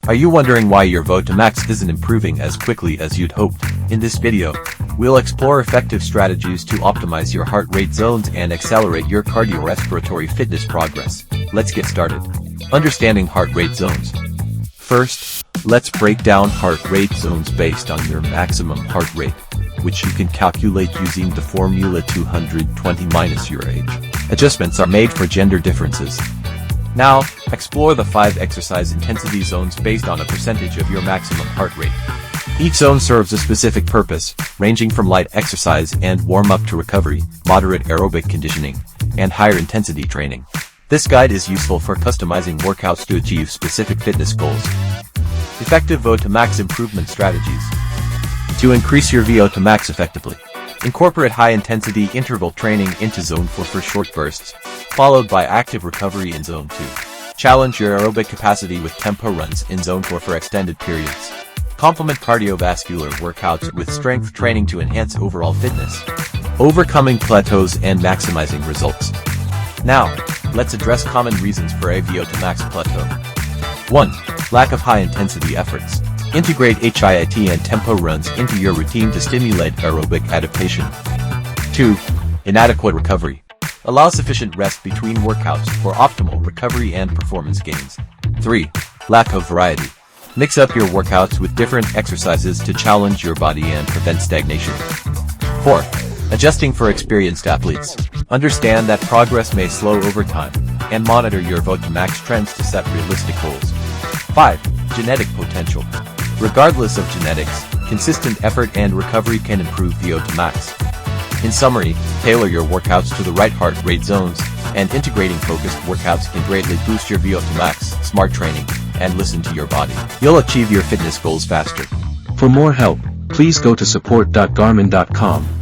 Are you wondering why your VO2 max isn't improving as quickly as you'd hoped? In this video, we'll explore effective strategies to optimize your heart rate zones and accelerate your cardiorespiratory fitness progress. Let's get started. Understanding heart rate zones. First, let's break down heart rate zones based on your maximum heart rate, which you can calculate using the formula 220 minus your age. Adjustments are made for gender differences. Now, explore the 5 exercise intensity zones based on a percentage of your maximum heart rate. Each zone serves a specific purpose, ranging from light exercise and warm-up to recovery, moderate aerobic conditioning, and higher intensity training. This guide is useful for customizing workouts to achieve specific fitness goals. Effective VO2 max improvement strategies. To increase your VO2 max effectively, incorporate high-intensity interval training into Zone 4 for short bursts, followed by active recovery in Zone 2. Challenge your aerobic capacity with tempo runs in Zone 4 for extended periods. Complement cardiovascular workouts with strength training to enhance overall fitness. Overcoming plateaus and maximizing results. Now, let's address common reasons for a VO2 max plateau. 1. Lack of high-intensity efforts. Integrate HIIT and tempo runs into your routine to stimulate aerobic adaptation. 2. Inadequate recovery. Allow sufficient rest between workouts for optimal recovery and performance gains. 3. Lack of variety. Mix up your workouts with different exercises to challenge your body and prevent stagnation. 4. Adjusting for experienced athletes. Understand that progress may slow over time, and monitor your VO2 max trends to set realistic goals. 5. Genetic potential. Regardless of genetics, consistent effort and recovery can improve VO2 max. In summary, tailor your workouts to the right heart rate zones, and integrating focused workouts can greatly boost your VO2 max. Smart training, and listen to your body. You'll achieve your fitness goals faster. For more help, please go to support.garmin.com.